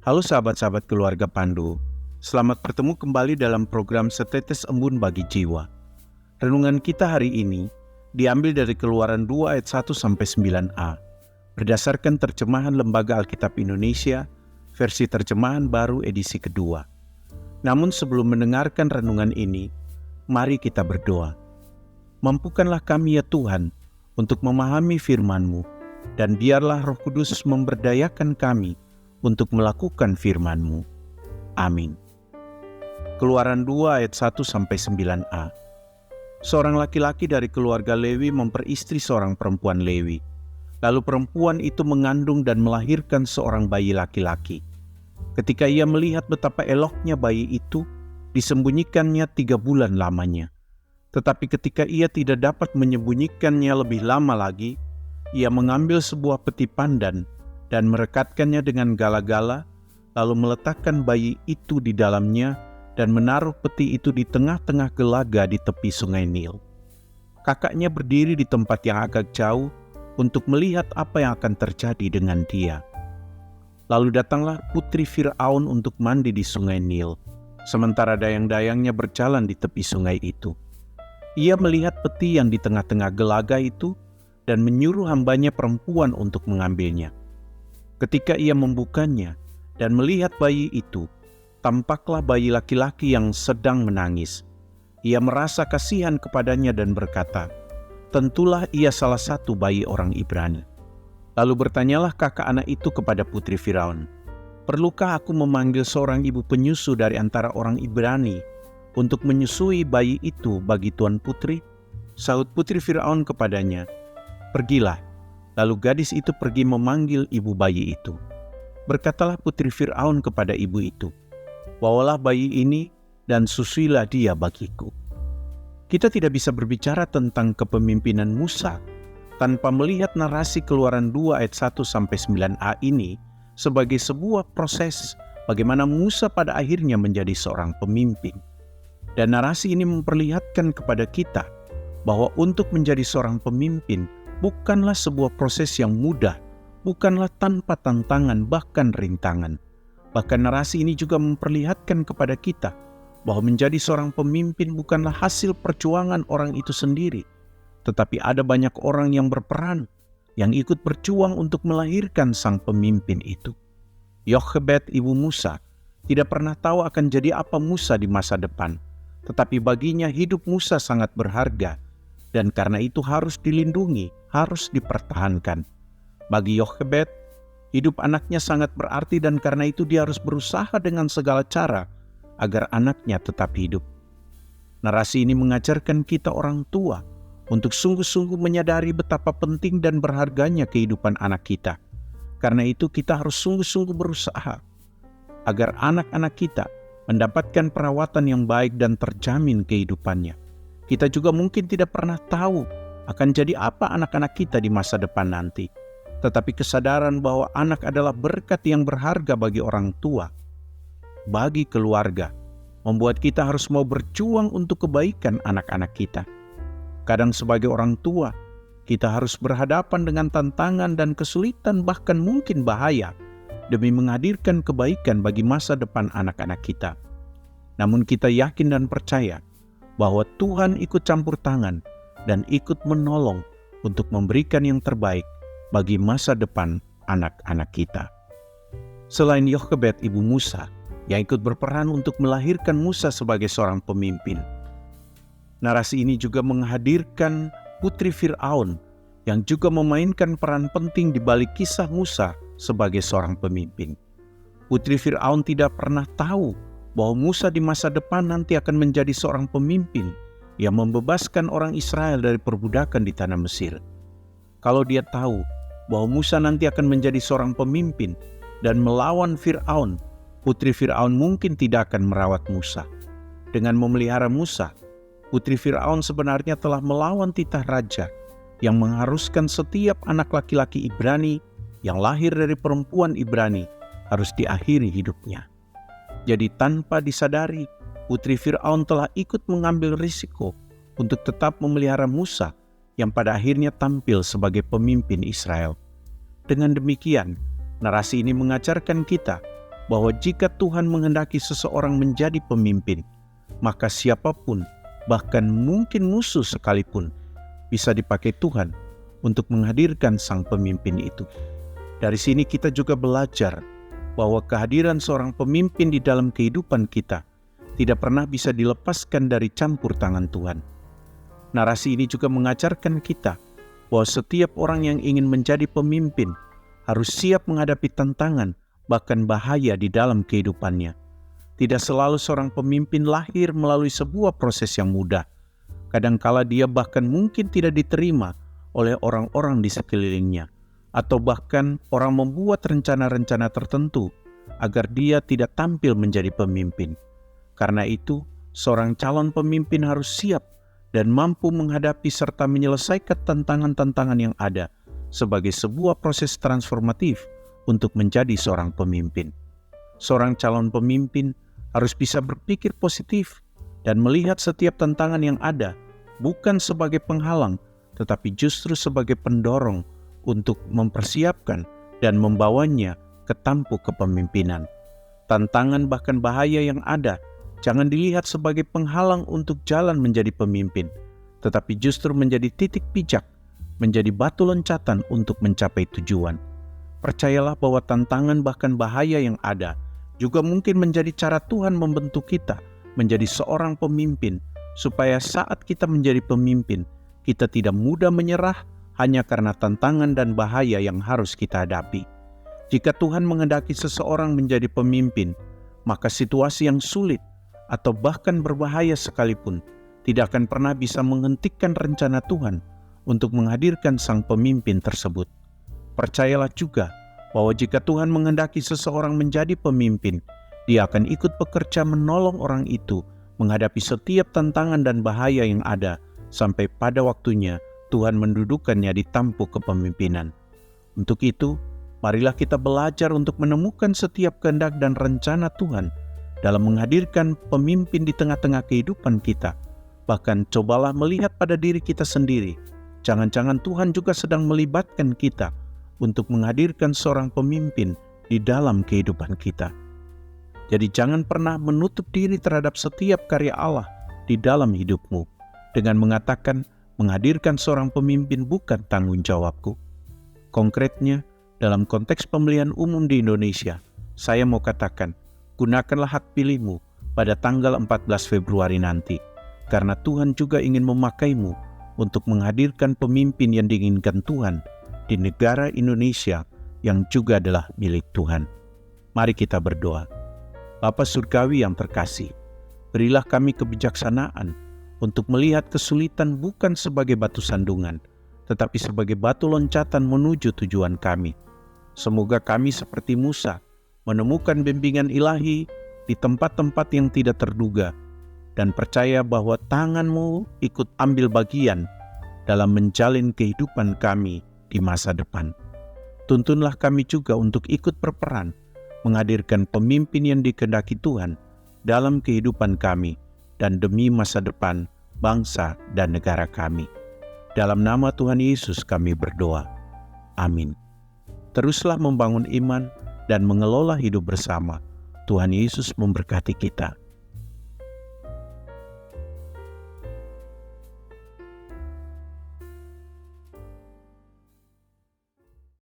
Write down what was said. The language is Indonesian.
Halo sahabat-sahabat keluarga Pandu, selamat bertemu kembali dalam program Setetes Embun Bagi Jiwa. Renungan kita hari ini diambil dari Keluaran 2 ayat 1-9a, berdasarkan terjemahan Lembaga Alkitab Indonesia, versi terjemahan baru edisi kedua. Namun sebelum mendengarkan renungan ini, mari kita berdoa. Mampukanlah kami ya Tuhan untuk memahami firman-Mu, dan biarlah Roh Kudus memberdayakan kami untuk melakukan firman-Mu. Amin. Keluaran 2 ayat 1-9a. Seorang laki-laki dari keluarga Lewi memperistri seorang perempuan Lewi. Lalu perempuan itu mengandung dan melahirkan seorang bayi laki-laki. Ketika ia melihat betapa eloknya bayi itu, disembunyikannya 3 bulan lamanya. Tetapi ketika ia tidak dapat menyembunyikannya lebih lama lagi, ia mengambil sebuah peti pandan dan merekatkannya dengan gala-gala, lalu meletakkan bayi itu di dalamnya dan menaruh peti itu di tengah-tengah gelaga di tepi sungai Nil. Kakaknya berdiri di tempat yang agak jauh untuk melihat apa yang akan terjadi dengan dia. Lalu datanglah putri Firaun untuk mandi di sungai Nil, sementara dayang-dayangnya berjalan di tepi sungai itu. Ia melihat peti yang di tengah-tengah gelaga itu dan menyuruh hambanya perempuan untuk mengambilnya. Ketika ia membukanya dan melihat bayi itu, tampaklah bayi laki-laki yang sedang menangis. Ia merasa kasihan kepadanya dan berkata, "Tentulah ia salah satu bayi orang Ibrani." Lalu bertanyalah kakak anak itu kepada putri Firaun, "Perlukah aku memanggil seorang ibu penyusu dari antara orang Ibrani untuk menyusui bayi itu bagi tuan putri?" Sahut putri Firaun kepadanya, "Pergilah." Lalu gadis itu pergi memanggil ibu bayi itu. Berkatalah putri Firaun kepada ibu itu, "Bawalah bayi ini dan susuilah dia bagiku." Kita tidak bisa berbicara tentang kepemimpinan Musa tanpa melihat narasi Keluaran 2 ayat 1-9a ini sebagai sebuah proses bagaimana Musa pada akhirnya menjadi seorang pemimpin. Dan narasi ini memperlihatkan kepada kita bahwa untuk menjadi seorang pemimpin bukanlah sebuah proses yang mudah, bukanlah tanpa tantangan bahkan rintangan. Bahkan narasi ini juga memperlihatkan kepada kita bahwa menjadi seorang pemimpin bukanlah hasil perjuangan orang itu sendiri, tetapi ada banyak orang yang berperan, yang ikut berjuang untuk melahirkan sang pemimpin itu. Yochebed ibu Musa tidak pernah tahu akan jadi apa Musa di masa depan, tetapi baginya hidup Musa sangat berharga, dan karena itu harus dilindungi, harus dipertahankan. Bagi Yochebed, hidup anaknya sangat berarti dan karena itu dia harus berusaha dengan segala cara agar anaknya tetap hidup. Narasi ini mengajarkan kita orang tua untuk sungguh-sungguh menyadari betapa penting dan berharganya kehidupan anak kita. Karena itu kita harus sungguh-sungguh berusaha agar anak-anak kita mendapatkan perawatan yang baik dan terjamin kehidupannya. Kita juga mungkin tidak pernah tahu akan jadi apa anak-anak kita di masa depan nanti. Tetapi kesadaran bahwa anak adalah berkat yang berharga bagi orang tua, bagi keluarga, membuat kita harus mau berjuang untuk kebaikan anak-anak kita. Kadang sebagai orang tua, kita harus berhadapan dengan tantangan dan kesulitan bahkan mungkin bahaya demi menghadirkan kebaikan bagi masa depan anak-anak kita. Namun kita yakin dan percaya bahwa Tuhan ikut campur tangan dan ikut menolong untuk memberikan yang terbaik bagi masa depan anak-anak kita. Selain Yochebed ibu Musa yang ikut berperan untuk melahirkan Musa sebagai seorang pemimpin, narasi ini juga menghadirkan putri Firaun yang juga memainkan peran penting di balik kisah Musa sebagai seorang pemimpin. Putri Firaun tidak pernah tahu bahwa Musa di masa depan nanti akan menjadi seorang pemimpin yang membebaskan orang Israel dari perbudakan di tanah Mesir. Kalau dia tahu bahwa Musa nanti akan menjadi seorang pemimpin dan melawan Firaun, putri Firaun mungkin tidak akan merawat Musa. Dengan memelihara Musa, putri Firaun sebenarnya telah melawan titah raja yang mengharuskan setiap anak laki-laki Ibrani yang lahir dari perempuan Ibrani harus diakhiri hidupnya. Jadi tanpa disadari, putri Firaun telah ikut mengambil risiko untuk tetap memelihara Musa yang pada akhirnya tampil sebagai pemimpin Israel. Dengan demikian, narasi ini mengajarkan kita bahwa jika Tuhan menghendaki seseorang menjadi pemimpin, maka siapapun, bahkan mungkin musuh sekalipun, bisa dipakai Tuhan untuk menghadirkan sang pemimpin itu. Dari sini kita juga belajar bahwa kehadiran seorang pemimpin di dalam kehidupan kita tidak pernah bisa dilepaskan dari campur tangan Tuhan. Narasi ini juga mengajarkan kita bahwa setiap orang yang ingin menjadi pemimpin harus siap menghadapi tantangan, bahkan bahaya di dalam kehidupannya. Tidak selalu seorang pemimpin lahir melalui sebuah proses yang mudah. Kadangkala dia bahkan mungkin tidak diterima oleh orang-orang di sekelilingnya, atau bahkan orang membuat rencana-rencana tertentu agar dia tidak tampil menjadi pemimpin. Karena itu, seorang calon pemimpin harus siap dan mampu menghadapi serta menyelesaikan tantangan-tantangan yang ada sebagai sebuah proses transformatif untuk menjadi seorang pemimpin. Seorang calon pemimpin harus bisa berpikir positif dan melihat setiap tantangan yang ada bukan sebagai penghalang, tetapi justru sebagai pendorong untuk mempersiapkan dan membawanya ke tampuk kepemimpinan. Tantangan bahkan bahaya yang ada jangan dilihat sebagai penghalang untuk jalan menjadi pemimpin, tetapi justru menjadi titik pijak, menjadi batu loncatan untuk mencapai tujuan. Percayalah bahwa tantangan bahkan bahaya yang ada juga mungkin menjadi cara Tuhan membentuk kita menjadi seorang pemimpin, supaya saat kita menjadi pemimpin, kita tidak mudah menyerah hanya karena tantangan dan bahaya yang harus kita hadapi. Jika Tuhan menghendaki seseorang menjadi pemimpin, maka situasi yang sulit atau bahkan berbahaya sekalipun tidak akan pernah bisa menghentikan rencana Tuhan untuk menghadirkan sang pemimpin tersebut. Percayalah juga bahwa jika Tuhan menghendaki seseorang menjadi pemimpin, Dia akan ikut bekerja menolong orang itu menghadapi setiap tantangan dan bahaya yang ada sampai pada waktunya Tuhan mendudukannya di tampuk kepemimpinan. Untuk itu, marilah kita belajar untuk menemukan setiap kehendak dan rencana Tuhan dalam menghadirkan pemimpin di tengah-tengah kehidupan kita. Bahkan cobalah melihat pada diri kita sendiri. Jangan-jangan Tuhan juga sedang melibatkan kita untuk menghadirkan seorang pemimpin di dalam kehidupan kita. Jadi jangan pernah menutup diri terhadap setiap karya Allah di dalam hidupmu dengan mengatakan menghadirkan seorang pemimpin bukan tanggung jawabku. Konkretnya, dalam konteks pemilihan umum di Indonesia, saya mau katakan, gunakanlah hak pilihmu pada tanggal 14 Februari nanti, karena Tuhan juga ingin memakaimu untuk menghadirkan pemimpin yang diinginkan Tuhan di negara Indonesia yang juga adalah milik Tuhan. Mari kita berdoa. Bapa Surgawi yang terkasih, berilah kami kebijaksanaan untuk melihat kesulitan bukan sebagai batu sandungan, tetapi sebagai batu loncatan menuju tujuan kami. Semoga kami seperti Musa, menemukan bimbingan ilahi di tempat-tempat yang tidak terduga, dan percaya bahwa tangan-Mu ikut ambil bagian dalam menjalin kehidupan kami di masa depan. Tuntunlah kami juga untuk ikut berperan, menghadirkan pemimpin yang dikehendaki Tuhan dalam kehidupan kami, dan demi masa depan bangsa dan negara kami. Dalam nama Tuhan Yesus kami berdoa. Amin. Teruslah membangun iman dan mengelola hidup bersama. Tuhan Yesus memberkati kita.